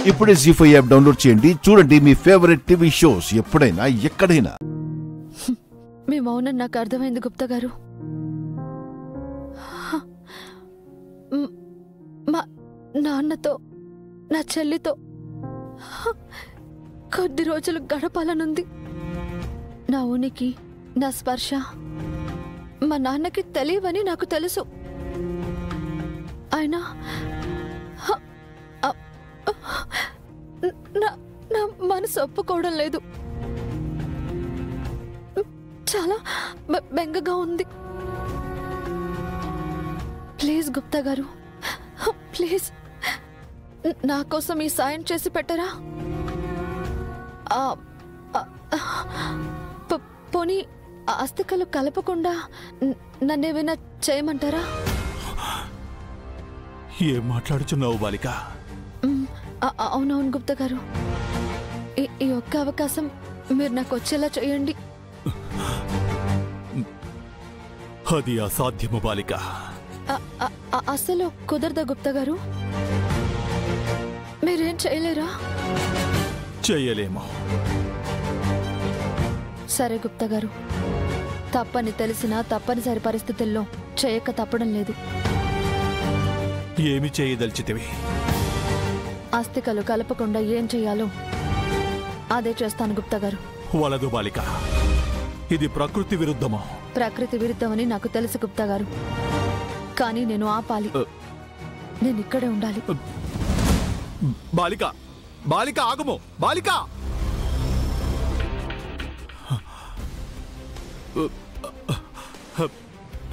ఇప్పుడే జీ5 app download చేయండి. చూడండి మీ ఫేవరెట్ టీవీ షోస్ ఎప్పుడైనా ఎక్కడైనా. మీ మౌనం నాకు అర్థమైంది గుప్తా గారు. మా నాన్నతో నా చెల్లితో కొద్ది రోజులు గడపాలనుంది. నా ఉనికి, నా స్పర్శ మా నాన్నకి తెలియవని నాకు తెలుసు. అయినా నా మనసు ఒప్పుకోవడం లేదు. చాలా బెంగగా ఉంది. ప్లీజ్ గుప్తా గారు, ప్లీజ్ నా కోసం ఈ సాయం చేసి పెట్టరా? పోనీ అస్థికలు కలపకుండా నన్నేమైనా చేయమంటారా? ఏం మాట్లాడుచున్నావు బాలిక? అవునవును గుప్తా గారు, ఈ ఒక్క అవకాశం మీరు నాకు వచ్చేలా చేయండి. అది అసాధ్యము బాలిక. అసలు కుదరదా గుప్తా గారు? మీరేం చేయలేరా? చేయలేము. సరే గుప్తా గారు, తప్పని తెలిసినా తప్పనిసరి పరిస్థితుల్లో చేయక తప్పడం లేదు. ఏమి చేయదలిచితివి? అస్థికలు కలపకుండా ఏం చెయ్యాలో అదే చేస్తాను గుప్తా గారు. వలదు బాలిక, ఇది ప్రకృతి విరుద్ధమా? ప్రకృతి విరుద్ధమని నాకు తెలుసు గుప్తా గారు, కానీ నేను ఆపాలి. నేను ఇక్కడే ఉండాలి. బాలిక, బాలిక ఆగుము బాలిక!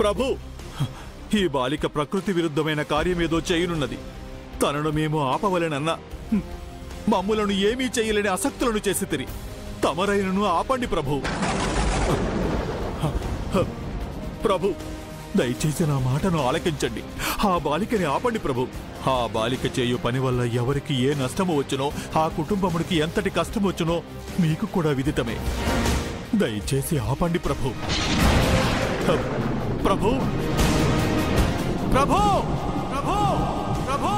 ప్రభు, ఈ బాలిక ప్రకృతి విరుద్ధమైన కార్యమేదో చేయనున్నది. తనను మేము ఆపవలెనన్నా మమ్ములను ఏమీ చేయలేని అసక్తులను చేసి తిరి. తమరైనను ఆపండి ప్రభు. ప్రభు, దయచేసి నా మాటను ఆలకించండి. ఆ బాలికని ఆపండి ప్రభు. ఆ బాలిక చేయు పని వల్ల ఎవరికి ఏ నష్టము వచ్చునో, ఆ కుటుంబమునికి ఎంతటి కష్టం వచ్చునో మీకు కూడా విదితమే. దయచేసి ఆపండి ప్రభు. ప్రభు, ప్రభు, ప్రభు, ప్రభు, ప్రభు.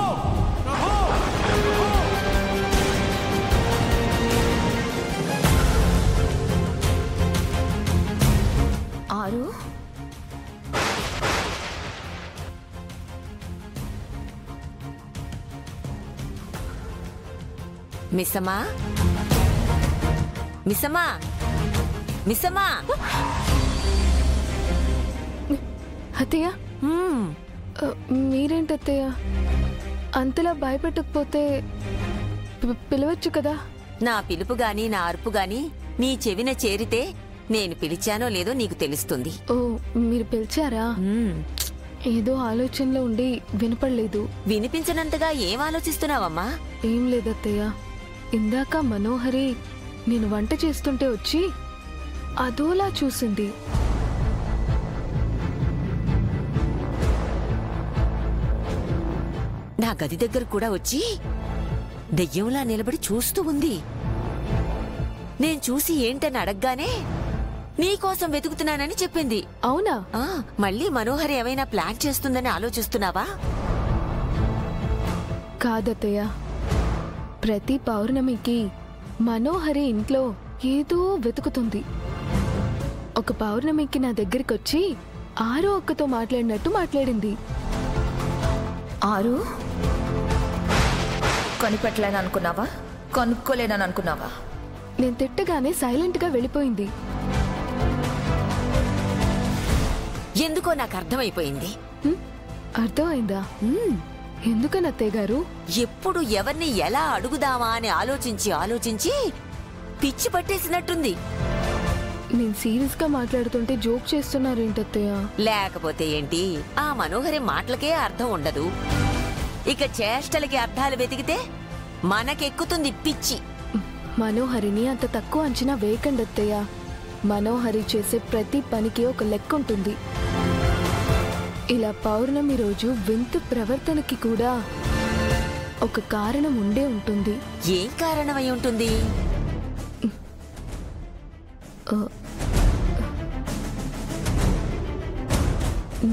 ఆరు, మిస్సమ్మా, మిస్సమ్మా, మిస్సమ్మా. అత్తయ్య, మీరేంటి అత్తయ్య అంతలా భయపెట్టకపోతే పిలవచ్చు కదా? నా పిలుపు గాని నా అరుపు గాని నీ చెవిన చేరితే నేను పిలిచానో లేదో నీకు తెలుస్తుంది. ఓ, మీరు పిలిచారా? ఏదో ఆలోచనలో ఉండి వినపడలేదు. వినిపించనంతగా ఏం ఆలోచిస్తున్నావమ్మా? ఏం లేదత్తయ్య, ఇందాక మనోహరి నేను వంట చేస్తుంటే వచ్చి అదోలా చూసింది. నా గది దగ్గర కూడా వచ్చి దెయ్యంలా నిలబడి చూస్తూ ఉంది. నేను చూసి ఏంటని అడగగానే నీకోసం వెతుకుతున్నానని చెప్పింది. అవునా? మళ్ళీ మనోహరి ఏమైనా ప్లాన్ చేస్తుందని ఆలోచిస్తున్నావా? కాదత్తయ్య, ప్రతి పౌర్ణమికి మనోహరి ఇంట్లో ఏదో వెతుకుతుంది. ఒక పౌర్ణమికి నా దగ్గరికి వచ్చి ఆరో అక్కతో మాట్లాడినట్టు మాట్లాడింది. ఆరు, కొనిపెట్టలేను అనుకున్నావా? కొనుక్కోలేనని అనుకున్నావా? నేను తిట్టగానే సైలెంట్ గా వెళ్ళిపోయింది. ఎందుకో నాకు అర్థమైపోయింది. అర్థమైందా? ఎందుకని అత్తయ్య గారు? ఎప్పుడు ఎవరిని ఎలా అడుగుదామా అని ఆలోచించి ఆలోచించి పిచ్చి పట్టేసినట్టుంది. నేను సీరియస్ గా మాట్లాడుతుంటే జోక్ చేస్తున్నారేంటత్తయ్య? లేకపోతే ఏంటి, ఆ మనోహరి మాటలకే అర్థం ఉండదు. ఇక చేష్టలకి అర్థాలు వెతికితే మనకెక్కుతుంది పిచ్చి. మనోహరిని అంత తక్కువ అంచనా వేయకండి అత్తయ్య. మనోహరి చేసే ప్రతి పనికి ఒక లెక్క ఉంటుంది. ఇలా పౌర్ణమి రోజు వింత ప్రవర్తనకి కూడా ఒక కారణం ఉండే ఉంటుంది. ఏం కారణమై ఉంటుంది?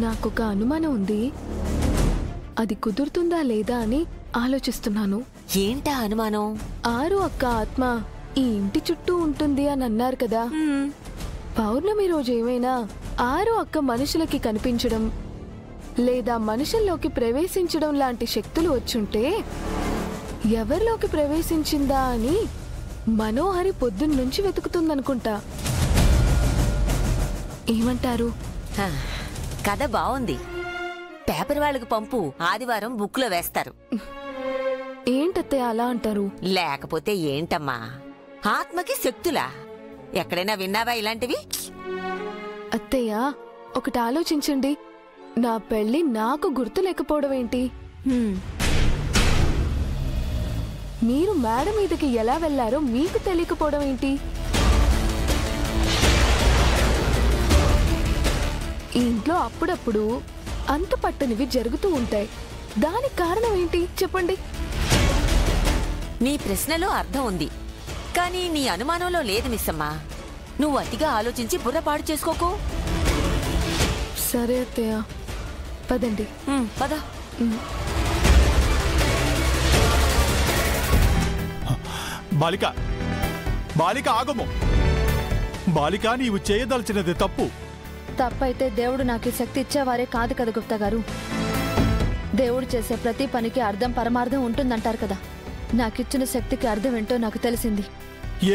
నాకొక అనుమానం ఉంది. అది కుదురుతుందా లేదా అని ఆలోచిస్తున్నాను. ఏంటా అనుమానం? ఆరు అక్క ఆత్మ ఈ ఇంటి చుట్టూ ఉంటుంది అని అన్నారు కదా. పౌర్ణమి రోజు ఏమైనా ఆరు అక్క మనుషులకి కనిపించడం లేదా మనుషుల్లోకి ప్రవేశించడం లాంటి శక్తులు వచ్చుంటే ఎవరిలోకి ప్రవేశించిందా అని మనోహరి పొద్దున్నుంచి వెతుకుతుందనుకుంటా. ఏమంటారు? కథ బాగుంది. పేపర్ వాళ్ళకు పంపు, ఆదివారం బుక్లో వేస్తారు. ఏంటత్తయ్య అలా అంటారు? లేకపోతే ఏంటమ్మా, ఆత్మకి శక్తులా? ఎక్కడైనా విన్నావా ఇలాంటివి? అత్తయ్య ఒకటి ఆలోచించండి. నా పెళ్లి నాకు గుర్తు లేకపోవడం ఏంటి? మీరు మేడ మీదకి ఎలా వెళ్లారో మీకు తెలియకపోవడం ఏంటి? ఈ ఇంట్లో అప్పుడప్పుడు అంత పట్టనివి జరుగుతూ ఉంటాయి. దానికి కారణం ఏంటి చెప్పండి? నీ ప్రశ్నలో అర్థం ఉంది, కానీ నీ అనుమానంలో లేదు మిస్సమ్మా. నువ్వు అతిగా ఆలోచించి బుర్రపాడు చేసుకోకు. సరే అత్తయ్య, పదండి. పద. బాలిక, బాలిక ఆగము. బాలిక, నీవు చేయదలిచినది తప్పు. తప్పైతే దేవుడు నాకు ఈ శక్తి ఇచ్చేవారే కాదు కదా గుప్తా గారు. దేవుడు చేసే ప్రతి పనికి అర్థం పరమార్థం ఉంటుందంటారు కదా. నాకిచ్చిన శక్తికి అర్థం ఏంటో నాకు తెలిసింది.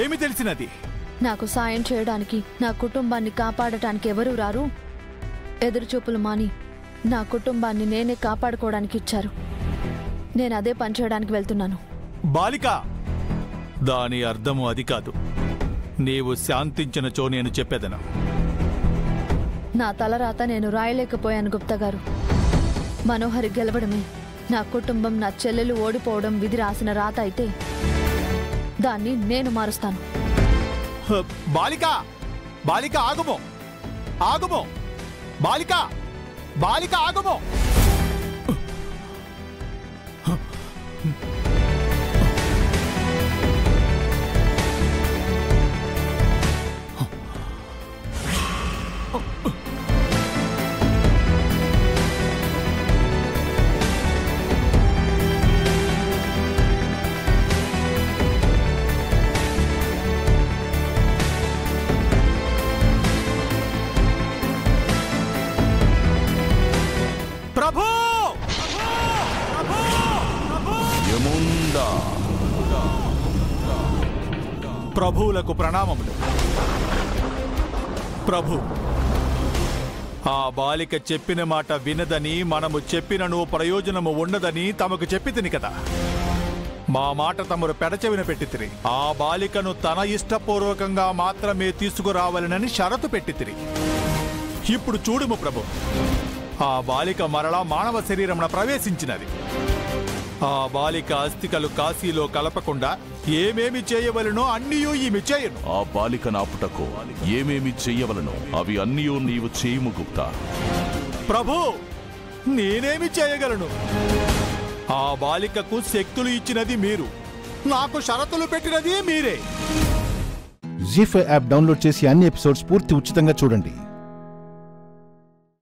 ఏమి తెలిసినది? నాకు సాయం చేయడానికి, నా కుటుంబాన్ని కాపాడటానికి ఎవరూ రారు. ఎదురుచూపులు మాని నా కుటుంబాన్ని నేనే కాపాడుకోవడానికి ఇచ్చారు. నేను అదే పని చేయడానికి వెళ్తున్నాను. బాలిక, దాని అర్థము అది కాదు. నీవు శాంతించినచో నేను చెప్పేదను. నా తలరాత నేను రాయలేకపోయాను గుప్తా గారు. మనోహరి గెలవడమే, నా కుటుంబం, నా చెల్లెలు ఓడిపోవడం విధి రాసిన రాత అయితే దాన్ని నేను మారుస్తాను. బాలిక, బాలిక ఆగుమో, ఆగుమో. బాలిక, బాలిక ఆగుమో. ప్రభువులకు ప్రణామములు. ప్రభు, ఆ బాలిక చెప్పిన మాట వినదని, మనము చెప్పినను ప్రయోజనము ఉండదని తమకు చెప్పితిని కదా. మా మాట తమరు పెడచెవిన పెట్టితిరి. ఆ బాలికను తన ఇష్టపూర్వకంగా మాత్రమే తీసుకురావాలనని షరతు పెట్టితిరి. ఇప్పుడు చూడుము ప్రభు, ఆ బాలిక మరలా మానవ శరీరమున ప్రవేశించినది. ఆ బాలిక అస్థికలు కాశీలో కలపకుండా ఏమేమి చేయవలనో అన్నీయూ ఈమె చేయను. ఆ బాలిక నాపుటకు ఏమేమి చెయ్యవలనో అవి అన్నీయూ నీవు చేయుము గుప్తా. ప్రభు, నేనేమి చేయగలను? ఆ బాలికకు శక్తులు ఇచ్చినది మీరు, నాకు షరతులు పెట్టినది మీరే. జీ5 యాప్ డౌన్లోడ్ చేసి అన్ని ఎపిసోడ్స్ పూర్తి ఉచితంగా చూడండి.